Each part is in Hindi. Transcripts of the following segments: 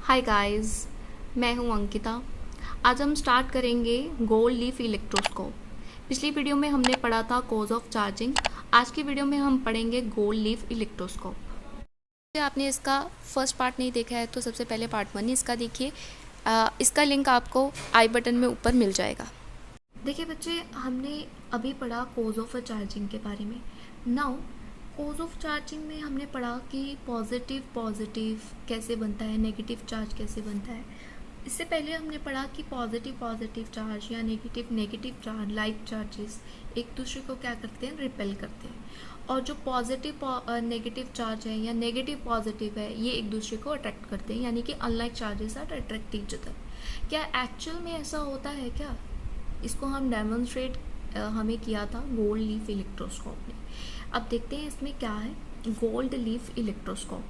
हाय गाइस, मैं हूं अंकिता। आज हम स्टार्ट करेंगे गोल्ड लीफ इलेक्ट्रोस्कोप। पिछली वीडियो में हमने पढ़ा था कॉज ऑफ चार्जिंग। आज की वीडियो में हम पढ़ेंगे गोल्ड लीफ इलेक्ट्रोस्कोप। अगर आपने इसका फर्स्ट पार्ट नहीं देखा है तो सबसे पहले पार्ट 1 इसका देखिए। इसका लिंक आपको आई बटन में ऊपर मिल जाएगा। देखिए बच्चे, हमने अभी पढ़ा कॉज ऑफ चार्जिंग के बारे में। नाउ कॉज ऑफ चार्जिंग में हमने पढ़ा कि पॉजिटिव कैसे बनता है, नेगेटिव चार्ज कैसे बनता है। इससे पहले हमने पढ़ा कि पॉजिटिव चार्ज या नेगेटिव चार्ज, लाइक चार्जेस एक दूसरे को क्या करते हैं, रिपेल करते हैं। और जो पॉजिटिव नेगेटिव चार्ज है या नेगेटिव पॉजिटिव है, ये एक दूसरे को अट्रैक्ट करते हैं, यानी कि unlike charges are attract each other. क्या एक्चुअल में ऐसा होता है क्या? इसको हम डेमोन्स्ट्रेट हमें किया था गोल्ड लीफ इलेक्ट्रोस्कोप ने। अब देखते हैं इसमें क्या है। Gold leaf electroscope,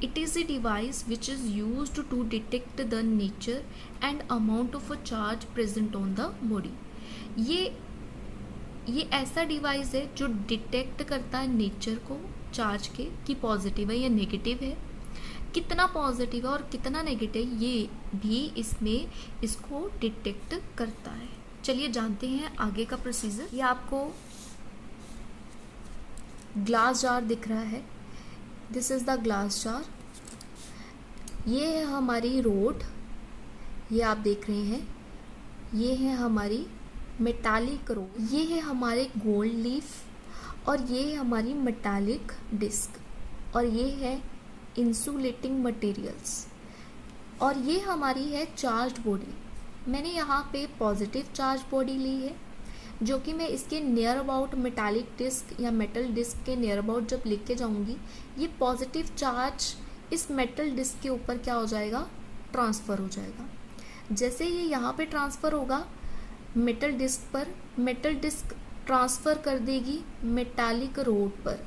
it is a device which is used to detect the nature and amount of a charge present on the body. ये ऐसा डिवाइस है जो डिटेक्ट करता है नेचर को चार्ज के, कि पॉजिटिव है या नेगेटिव है, कितना पॉजिटिव है और कितना नेगेटिव, ये भी इसमें इसको डिटेक्ट करता है। चलिए जानते हैं आगे का प्रोसीजर। ये आपको ग्लास जार दिख रहा है, this is the glass jar. ये है हमारी रोड, ये आप देख रहे हैं, ये है हमारी मेटालिक रोड, ये है हमारे गोल्ड लीफ और ये है हमारी मेटालिक डिस्क, और ये है इंसुलेटिंग मटेरियल्स, और ये हमारी है चार्ज्ड बॉडी। मैंने यहाँ पे पॉजिटिव चार्ज बॉडी ली है, जो कि मैं इसके नियर अबाउट मेटालिक डिस्क या मेटल डिस्क के नियर अबाउट जब लिख के जाऊँगी, ये पॉजिटिव चार्ज इस मेटल डिस्क के ऊपर क्या हो जाएगा, ट्रांसफ़र हो जाएगा। जैसे ये यहाँ पे ट्रांसफ़र होगा मेटल डिस्क पर, मेटल डिस्क ट्रांसफ़र कर देगी मेटालिक रोड पर।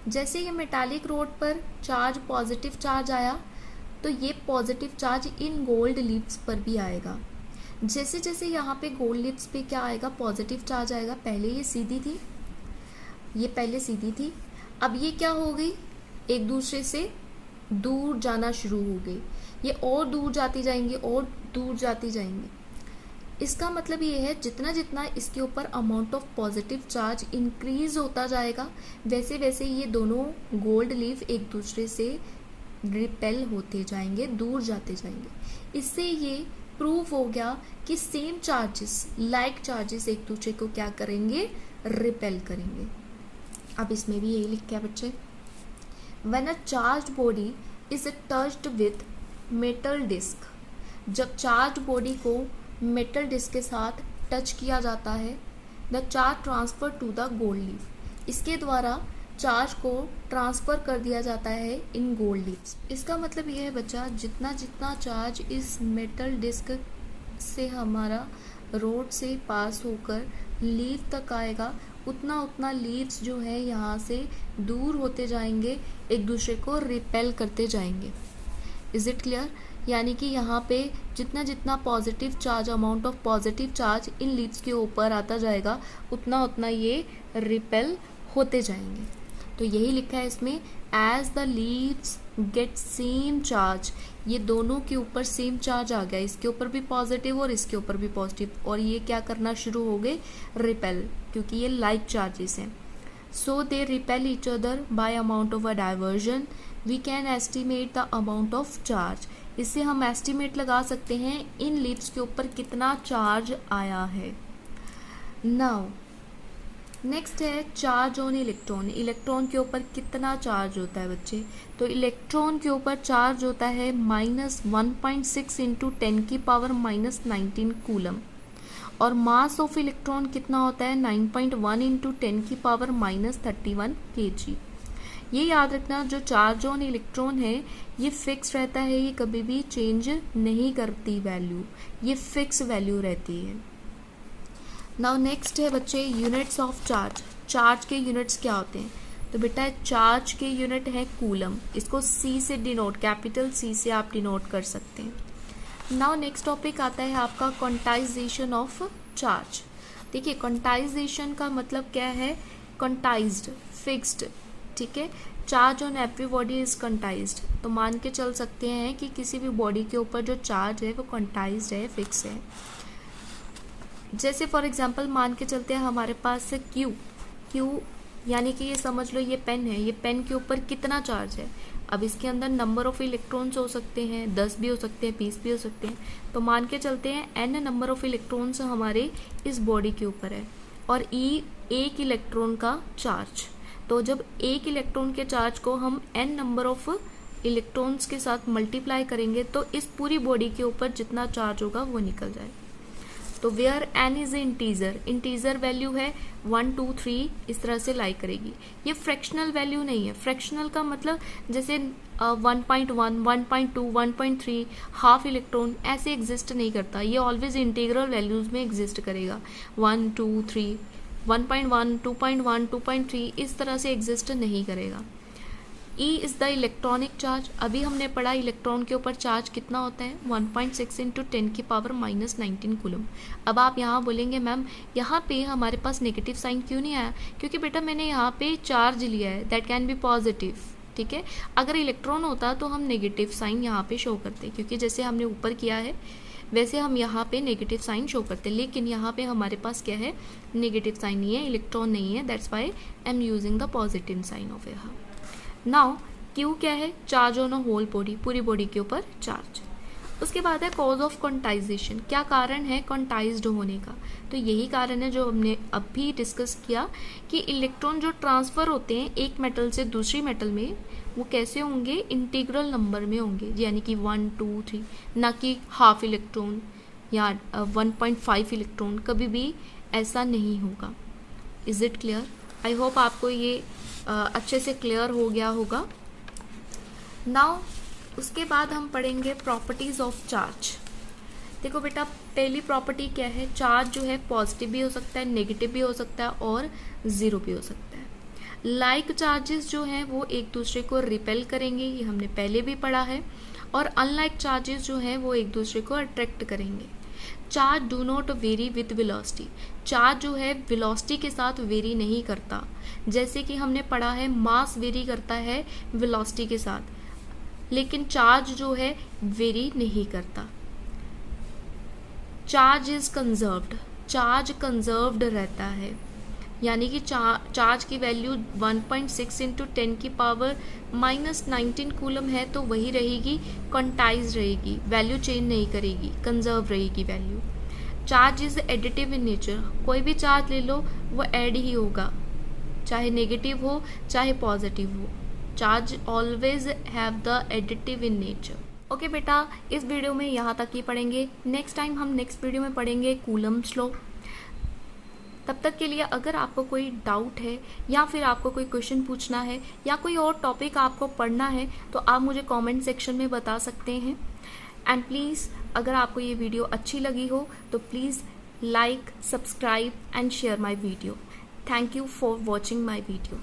जैसे ये मेटालिक रोड पर चार्ज, पॉजिटिव चार्ज आया, तो ये positive charge in gold leaves पर भी आएगा। जैसे जैसे यहाँ पे गोल्ड लीव्स पे क्या आएगा, पॉजिटिव चार्ज आएगा। पहले ये सीधी थी, ये पहले सीधी थी, अब ये क्या हो गई, एक दूसरे से दूर जाना शुरू हो गई। ये और दूर जाती जाएंगी और दूर जाती जाएंगी। इसका मतलब ये है जितना जितना इसके ऊपर amount of positive charge increase होता जाएगा, वैसे वैसे ये दोनों गोल्ड लीफ एक दूसरे से रिपेल होते जाएंगे, दूर जाते जाएंगे। इससे ये प्रूव हो गया कि सेम चार्जेस, लाइक चार्जेस एक दूसरे को क्या करेंगे, रिपेल करेंगे। अब इसमें भी यही लिखा है बच्चे, when a charged body is touched with metal disc, जब चार्ज बॉडी को मेटल डिस्क के साथ टच किया जाता है, the charge transfer to the gold leaf, इसके द्वारा चार्ज को ट्रांसफ़र कर दिया जाता है इन गोल्ड लीव्स। इसका मतलब ये है बच्चा, जितना जितना चार्ज इस मेटल डिस्क से हमारा रोड से पास होकर लीफ तक आएगा, उतना उतना लीव्स जो है यहाँ से दूर होते जाएंगे, एक दूसरे को रिपेल करते जाएंगे। Is it clear? यानी कि यहाँ पे जितना जितना positive charge, amount of positive charge in leaves के ऊपर आता जाएगा, उतना उतना ये रिपेल होते जाएंगे। तो यही लिखा है इसमें, as the leaves get same charge, ये दोनों के ऊपर सेम चार्ज आ गया, इसके ऊपर भी पॉजिटिव और इसके ऊपर भी पॉजिटिव, और ये क्या करना शुरू हो गए, रिपेल, क्योंकि ये लाइक चार्जेस हैं। So they repel each other by amount of a diversion, we can estimate the amount of charge. इससे हम एस्टिमेट लगा सकते हैं इन लीव्स के ऊपर कितना चार्ज आया है। नाउ नेक्स्ट है चार्ज ऑन इलेक्ट्रॉन। इलेक्ट्रॉन के ऊपर कितना चार्ज होता है बच्चे? तो इलेक्ट्रॉन के ऊपर चार्ज होता है -1.6 इंटू 10 की पावर -19 कूलम, और मास ऑफ इलेक्ट्रॉन कितना होता है 9.1 इंटू 10 की पावर -31 kg। ये याद रखना, जो चार्ज ऑन इलेक्ट्रॉन है ये फिक्स रहता है, ये कभी भी चेंज नहीं करती वैल्यू, ये फिक्स वैल्यू रहती है। नाउ नेक्स्ट है बच्चे यूनिट्स ऑफ चार्ज। चार्ज के यूनिट्स क्या होते हैं? तो बेटा चार्ज के यूनिट है कूलम, इसको C से डिनोट, कैपिटल C से आप डिनोट कर सकते हैं। नाउ नेक्स्ट टॉपिक आता है आपका क्वांटाइजेशन ऑफ चार्ज। देखिए क्वांटाइजेशन का मतलब क्या है, क्वांटाइज्ड, फिक्स्ड, ठीक है। Charge on every body is quantized, तो मान के चल सकते हैं कि किसी भी बॉडी के ऊपर जो चार्ज है वो क्वांटाइज्ड है, फिक्स है। जैसे फॉर एग्जांपल मान के चलते हैं हमारे पास क्यू यानी कि ये समझ लो ये पेन है, ये पेन के ऊपर कितना चार्ज है। अब इसके अंदर नंबर ऑफ इलेक्ट्रॉन्स हो सकते हैं, 10 भी हो सकते हैं, 20 भी हो सकते हैं। तो मान के चलते हैं n नंबर ऑफ इलेक्ट्रॉन्स हमारे इस बॉडी के ऊपर है और E एक इलेक्ट्रॉन का चार्ज। तो जब एक इलेक्ट्रॉन के चार्ज को हम n नंबर ऑफ इलेक्ट्रॉन्स के साथ मल्टीप्लाई करेंगे तो इस पूरी बॉडी के ऊपर जितना चार्ज होगा वो निकल जाए। तो where n is integer value है 1 2 3 इस तरह से लाई करेगी। ये फ्रैक्शनल वैल्यू नहीं है। फ्रैक्शनल का मतलब जैसे 1.1 1.2 1.3 हाफ इलेक्ट्रॉन ऐसे एग्जिस्ट नहीं करता, ये ऑलवेज इंटीग्रल वैल्यूज में एग्जिस्ट करेगा। 1 2 3 1.1 2.1 2.3 इस तरह से एग्जिस्ट नहीं करेगा। E is the electronic charge. अभी हमने पढ़ा इलेक्ट्रॉन के ऊपर चार्ज कितना होता है 1.6 इंटू 10 की पावर -19 कूलम। अब आप यहाँ बोलेंगे मैम यहाँ पे हमारे पास नेगेटिव साइन क्यों नहीं आया? क्योंकि बेटा मैंने यहाँ पे चार्ज लिया है, दैट कैन बी पॉजिटिव, ठीक है। अगर इलेक्ट्रॉन होता तो हम नेगेटिव साइन यहाँ पे शो करते, क्योंकि जैसे हमने ऊपर किया है वैसे हम यहाँ पे नेगेटिव साइन शो करते, लेकिन यहाँ पे हमारे पास क्या है, नेगेटिव साइन नहीं है, इलेक्ट्रॉन नहीं है, that's why I am using the positive sign of यहाँ। नाउ क्यू क्या है? Charge on a whole body, पूरी बॉडी के ऊपर चार्ज। उसके बाद है कॉज ऑफ क्वांटाइजेशन, क्या कारण है क्वांटाइज्ड होने का? तो यही कारण है जो हमने अभी डिस्कस किया कि इलेक्ट्रॉन जो ट्रांसफ़र होते हैं एक मेटल से दूसरी मेटल में, वो कैसे होंगे, इंटीग्रल नंबर में होंगे, यानी कि 1 2 3, ना कि हाफ इलेक्ट्रॉन या 1.5 इलेक्ट्रॉन, कभी भी ऐसा नहीं होगा। Is it clear? I hope आपको ये अच्छे से क्लियर हो गया होगा। नाउ उसके बाद हम पढ़ेंगे प्रॉपर्टीज ऑफ चार्ज। देखो बेटा पहली प्रॉपर्टी क्या है, चार्ज जो है पॉजिटिव भी हो सकता है, नेगेटिव भी हो सकता है और ज़ीरो भी हो सकता है। लाइक चार्जेस जो हैं वो एक दूसरे को रिपेल करेंगे, ये हमने पहले भी पढ़ा है, और अनलाइक चार्जेस जो हैं वो एक दूसरे को अट्रैक्ट करेंगे। Charge do not very with velocity, charge जो है वेलोसिटी के साथ वेरी नहीं करता। जैसे कि हमने पढ़ा है मास वेरी करता है वेलोसिटी के साथ, लेकिन चार्ज जो है वेरी नहीं करता। Charge is conserved, charge conserved रहता है, यानी कि चार्ज की वैल्यू 1.6 इंटू 10 की पावर -19 कूलम है तो वही रहेगी, क्वांटाइज रहेगी, वैल्यू चेंज नहीं करेगी, कंजर्व रहेगी value. Charge is additive in nature, कोई भी चार्ज ले लो वो ऐड ही होगा, चाहे नेगेटिव हो चाहे पॉजिटिव हो। Charge always have the additive in nature. Okay बेटा, इस वीडियो में यहाँ तक ही पढ़ेंगे। नेक्स्ट टाइम हम नेक्स्ट वीडियो में पढ़ेंगे कूलम्स लॉ। तब तक के लिए अगर आपको कोई डाउट है या फिर आपको कोई क्वेश्चन पूछना है या कोई और टॉपिक आपको पढ़ना है तो आप मुझे कमेंट सेक्शन में बता सकते हैं। एंड प्लीज़ अगर आपको ये वीडियो अच्छी लगी हो तो please like, subscribe and share my video. Thank you for watching my video.